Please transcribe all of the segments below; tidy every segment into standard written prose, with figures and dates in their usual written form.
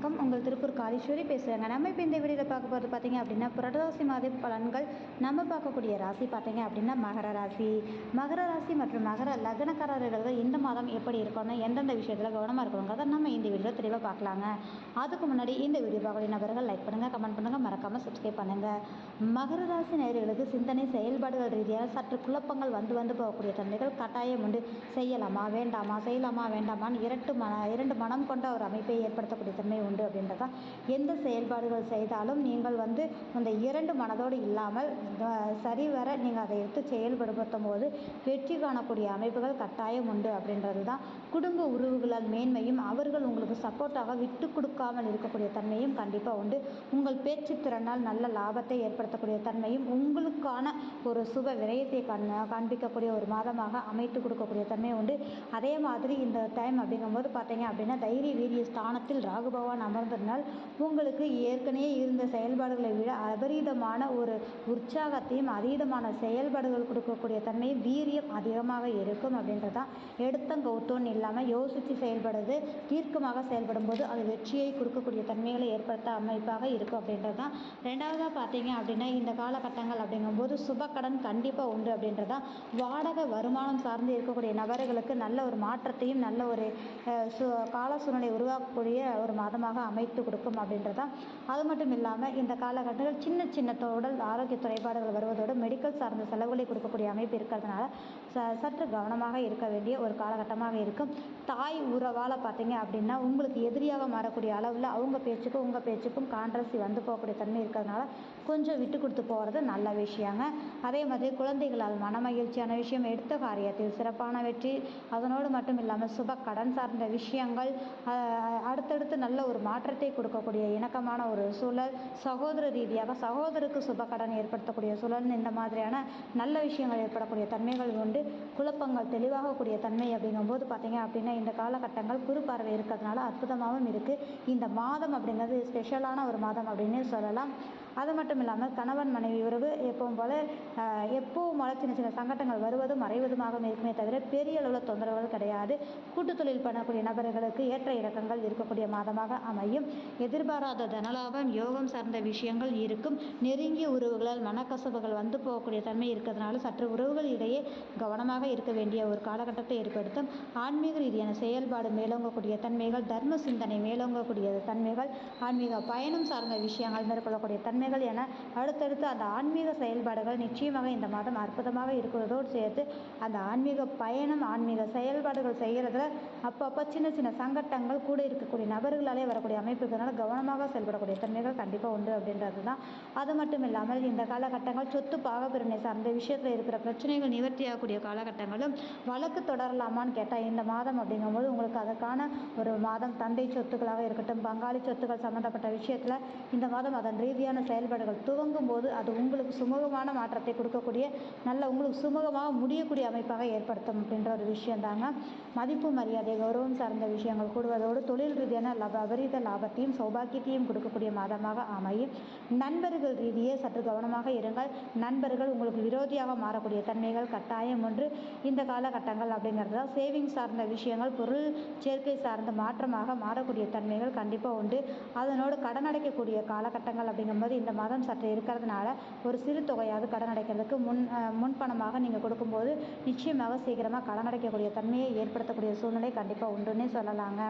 வணக்கம். உங்கள் திருப்பூர் காளீஸ்வரி பேசுகிறேங்க. நம்ம இப்போ இந்த வீடியோவில் பார்க்க போகிறது பார்த்தீங்க அப்படின்னா புரட்டாசி மாத பலன்கள். நம்ம பார்க்கக்கூடிய ராசி பார்த்தீங்க அப்படின்னா மகர ராசி. மகர ராசி மற்றும் மகர லக்னக்காரர்கள் இந்த மாதம் எப்படி இருக்கணும், எந்தெந்த விஷயத்தில் கவனமாக இருக்கணுங்கிறத நம்ம இந்த வீடியோவில் தெளிவாக பார்க்கலாங்க. அதுக்கு முன்னாடி இந்த வீடியோ பார்க்கக்கூடிய நபர்கள் லைக் பண்ணுங்கள், கமெண்ட் பண்ணுங்கள், மறக்காமல் சப்ஸ்கிரைப் பண்ணுங்கள். மகர ராசி நேயர்களுக்கு சிந்தனை செயல்பாடுகள் ரீதியாக சற்று குழப்பங்கள் வந்து போகக்கூடிய தன்மைகள் கட்டாயம் உண்டு. செய்யலாமா வேண்டாமா, செய்யலாமா வேண்டாமான்னு இரண்டு மனம் கொண்ட ஒரு அமைப்பை ஏற்படுத்தக்கூடிய தன்மை உண்டு. அப்படின்றதான் எந்த செயல்பாடுகள் செய்தாலும் நீங்கள் அந்த இரண்டு மனதோடு இல்லாமல் சரிவர நீங்கள் அதை எடுத்து செயல்படுத்தும் போது வெற்றி காணக்கூடிய அமைப்புகள் கட்டாயம் உண்டு. அப்படின்றது தான் குடும்ப உறவுகளால் மேன்மையும் அவர்கள் உங்களுக்கு சப்போர்ட்டாக விட்டு கொடுக்காமல் இருக்கக்கூடிய தன்மையும் கண்டிப்பாக உண்டு. உங்கள் பேச்சு திறனால் நல்ல லாபத்தை ஏற்படுத்தக்கூடிய தன்மையும் உங்களுக்கான ஒரு சுப விரயத்தை காண்பிக்கக்கூடிய ஒரு மாதமாக அமைத்து கொடுக்கக்கூடிய தன்மை உண்டு. அதே மாதிரி இந்த டைம் அப்படிங்கும்போது பார்த்தீங்க அப்படின்னா தைரிய வீரிய ஸ்தானத்தில் ராகு பகவான் அமர்ந்ததினால் உங்களுக்கு ஏற்கனவே இருந்த செயல்பாடுகளை விட அபரீதமான ஒரு உற்சாகத்தையும் அதீதமான செயல்பாடுகள் கொடுக்கக்கூடிய தன்மையும் வீரியம் அதிகமாக இருக்கும். அப்படின்றதான் எடுத்தங்கவுத்தோன்னு இல்லாமல் யோசித்து செயல்படுறது தீர்க்கமாக செயல்படும் போது அது வெற்றியை கொடுக்கக்கூடிய தன்மைகளை ஏற்படுத்த அமைப்பாக இருக்கும். அப்படின்றது தான். ரெண்டாவதாக பார்த்தீங்க அப்படின்னா இந்த காலகட்டங்கள் அப்படிங்கும்போது சுபக்கடன் கண்டிப்பாக உண்டு. அப்படின்றதான் வாடகை வருமானம் சார்ந்து இருக்கக்கூடிய நபர்களுக்கு நல்ல ஒரு மாற்றத்தையும் நல்ல ஒரு கால சூழ்நிலை உருவாக்கக்கூடிய ஒரு மாதமாக அமைத்து கொடுக்கும். அப்படின்றதான். அது மட்டும் இல்லாமல் இந்த காலகட்டங்கள் சின்ன உடல் ஆரோக்கிய குறைபாடுகள் வருவதோடு மெடிக்கல் சார்ந்த செலவுகளை கொடுக்கக்கூடிய அமைப்பு இருக்கிறதுனால சற்று கவனமாக இருக்க வேண்டிய ஒரு காலகட்டமாக இருக்கும். தாய் உறவால் பார்த்தீங்க அப்படின்னா உங்களுக்கு எதிரியாக மாறக்கூடிய அளவில் அவங்க பேச்சுக்கும் உங்கள் பேச்சுக்கும் கான்ட்ரவர்சி வந்து போகக்கூடிய தன்மை இருக்கிறதுனால கொஞ்சம் விட்டு கொடுத்து போகிறது நல்ல விஷயங்க. அதே மாதிரி குழந்தைகளால் மனமகிழ்ச்சியான விஷயம், எடுத்த காரியத்தில் சிறப்பான வெற்றி, அதனோடு மட்டும் இல்லாமல் சுப கடன் சார்ந்த விஷயங்கள், அடுத்தடுத்து நல்ல ஒரு மாற்றத்தை கொடுக்கக்கூடிய இணக்கமான ஒரு சூழல், சகோதர ரீதியாக சகோதரருக்கு சுப கடன் ஏற்படுத்தக்கூடிய சூழல், இந்த மாதிரியான நல்ல விஷயங்கள் ஏற்படக்கூடிய தன்மைகள் உண்டு. குழப்பங்கள் தெளிவாகக்கூடிய தன்மை அப்படிங்கும்போது பார்த்தீங்க அப்படின்னா இந்த காலகட்டங்கள் குறு பார்வை இருக்கிறதுனால அற்புதமாகவும் இருக்குது. இந்த மாதம் அப்படிங்கிறது ஸ்பெஷலான ஒரு மாதம் அப்படின்னு சொல்லலாம். அது மட்டும் இல்லாமல் கணவன் மனைவி உறவு எப்பவும் போல் எப்பவும் போல சின்ன சங்கடங்கள் வருவதும் மறைவதுமாக இருக்குமே தவிர பெரிய அளவில் தொந்தரவுகள் கிடையாது. கூட்டு தொழில் பண்ணக்கூடிய நபர்களுக்கு ஏற்ற இறக்கங்கள் இருக்கக்கூடிய மாதமாக அமையும். எதிர்பாராத தனலாபம் யோகம் சார்ந்த விஷயங்கள் இருக்கும். நெருங்கிய உறவுகளால் மனக்கசப்புகள் வந்து போகக்கூடிய தன்மை இருக்கிறதுனால சற்று உறவுகள் இடையே கவனமாக இருக்க வேண்டிய ஒரு காலகட்டத்தை ஏற்படுத்தும். ஆன்மீக ரீதியான செயல்பாடு மேலோங்கக்கூடிய தன்மைகள், தர்ம சிந்தனை மேலோங்கக்கூடிய தன்மைகள், ஆன்மீக பயணம் சார்ந்த விஷயங்கள் மேற்கொள்ளக்கூடிய தன்மைகள் என அடுத்தடுத்து அந்த ஆன்மீக செயல்பாடுகள் நிச்சயமாக இந்த மாதம் அற்புதமாக இருக்கிறதோடு சேர்த்து அந்த ஆன்மீக பயணம் ஆன்மீக செயல்பாடுகள் செய்கிறதுல அப்பப்போ சின்ன சங்கட்டங்கள் கூட இருக்கக்கூடிய நபர்களாலே வரக்கூடிய அமைப்புகளால் கவனமாக செயல்படக்கூடிய தன்மைகள் கண்டிப்பாக உண்டு. அப்படின்றது தான். அது மட்டும் இல்லாமல் இந்த காலகட்டங்கள் சொத்து பாகப்பிரிவினை சார்ந்த விஷயத்தில் இருக்கிற பிரச்சனைகள் நிவர்த்தியாகக்கூடிய காலகட்டங்களும் வழக்கு தொடரலாமான்னு கேட்டால் இந்த மாதம் அப்படிங்கும்போது உங்களுக்கு அதற்கான ஒரு மாதம். தந்தை சொத்துக்களாக இருக்கட்டும், பங்காளி சொத்துக்கள் சம்மந்தப்பட்ட விஷயத்தில் இந்த மாதம் அதன் ரீதியான செயல்பாடுகள் துவங்கும் போது அது உங்களுக்கு சுமூகமான மாற்றத்தை கொடுக்கக்கூடிய நல்ல உங்களுக்கு சுமூகமாக முடியக்கூடிய அமைப்பாக ஏற்படுத்தும். அப்படின்ற ஒரு விஷயம் தாங்க. மதிப்பு மரியாதை கௌரவம் சார்ந்த விஷயங்கள் கூடுவதோடு தொழில் ரீதியான அபரீத லாபத்தையும் சௌபாக்கியத்தையும் கொடுக்கக்கூடிய மாதமாக அமையும். நண்பர்கள் ரீதியே சற்று கவனமாக இருங்கள். நண்பர்கள் உங்களுக்கு விரோதியாக மாறக்கூடிய தன்மைகள் கட்டாயம் ஒன்று. இந்த காலகட்டங்கள் அப்படிங்கிறது தான் சேவிங் சார்ந்த விஷயங்கள் பொருள் சேர்க்கை சார்ந்த மாற்றமாக மாறக்கூடிய தன்மைகள் கண்டிப்பாக உண்டு. அதனோடு கடன் அடைக்கக்கூடிய காலகட்டங்கள் அப்படிங்கும்போது இந்த மாதம் சற்று இருக்கிறதுனால ஒரு சிறு தொகையாவது கடன் அடைக்கிறதுக்கு முன்பணமாக நீங்கள் கொடுக்கும்போது நிச்சயமாக சீக்கிரமாக கடன் அடைக்கக்கூடிய தன்மையை ஏற்படுத்தக்கூடிய சூழ்நிலை கண்டிப்பாக உண்டுன்னே சொல்லலாங்க.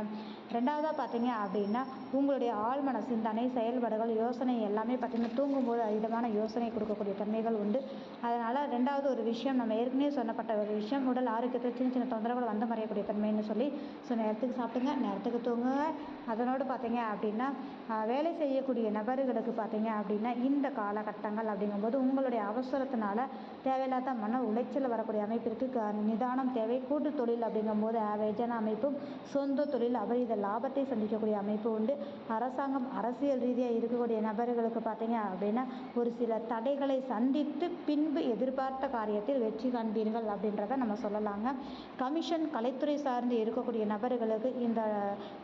ரெண்டாவதாக பார்த்தீங்க அப்படின்னா உங்களுடைய ஆழ்மன சிந்தனை செயல்பாடுகள் யோசனை எல்லாமே பார்த்தீங்கன்னா தூங்கும்போது அதிகமான யோசனை கொடுக்கக்கூடிய தன்மைகள் உண்டு. அதனால் ரெண்டாவது ஒரு விஷயம் நம்ம ஏற்கனவே சொன்னப்பட்ட ஒரு விஷயம், உடல் ஆரோக்கியத்தில் சின்ன தொந்தரவுகள் வந்து மறையக்கூடிய தன்மைன்னு சொல்லி நேரத்துக்கு சாப்பிடுங்க, நேரத்துக்கு தூங்குங்க. அதனோடு பார்த்தீங்க அப்படின்னா வேலை செய்யக்கூடிய நபர்களுக்கு பார்த்தீங்க அப்படின்னா இந்த காலகட்டங்கள் அப்படிங்கும்போது உங்களுடைய அவசரத்தினால தேவையில்லாத மன உளைச்சல் வரக்கூடிய அமைப்பிற்கு நிதானம் தேவை. கூட்டு தொழில் அப்படிங்கும்போது ஆவரேஜான அமைப்பும், சொந்த தொழில் அபரீத லாபத்தை சந்திக்கக்கூடிய அமைப்பு உண்டு. அரசாங்கம் அரசியல் ரீதியாக இருக்கக்கூடிய நபர்களுக்கு பார்த்தீங்க அப்படின்னா ஒரு சில தடைகளை சந்தித்து பின்பு எதிர்பார்த்த காரியத்தில் வெற்றி காண்பீர்கள் அப்படின்றத நம்ம சொல்லலாங்க. கமிஷன் கலைத்துறை சார்ந்து இருக்கக்கூடிய நபர்களுக்கு இந்த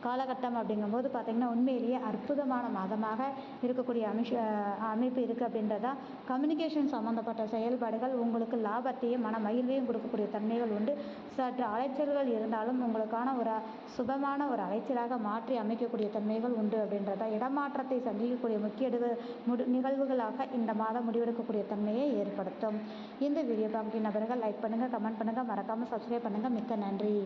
காலகட்டம் அப்படிங்கும்போது பார்த்தீங்கன்னா உண்மையிலேயே அற்புதமான மாதமாக இருக்கக்கூடிய அமைப்பு இருக்குது அப்படின்றதா. கம்யூனிகேஷன் சம்மந்தப்பட்ட செயல்பாடுகள் உங்களுக்கு லாபத்தையும் மன மகிழ்வையும் கொடுக்கக்கூடிய தன்மைகள் உண்டு. சற்று அலைச்சல்கள் இருந்தாலும் உங்களுக்கான ஒரு சுபமான ஒரு அலைச்சலாக மாற்றி அமைக்கக்கூடிய தன்மைகள் உண்டு அப்படின்றதா. இடமாற்றத்தை சந்திக்கக்கூடிய முக்கிய நிகழ்வுகளாக இந்த மாதம் முடிவெடுக்கக்கூடிய தன்மையை ஏற்படுத்தும். இந்த வீடியோ பார்க்கக்கூடிய நபர்கள் லைக் பண்ணுங்கள், கமெண்ட் பண்ணுங்கள், மறக்காமல் சப்ஸ்கிரைப் பண்ணுங்கள். மிக்க நன்றி.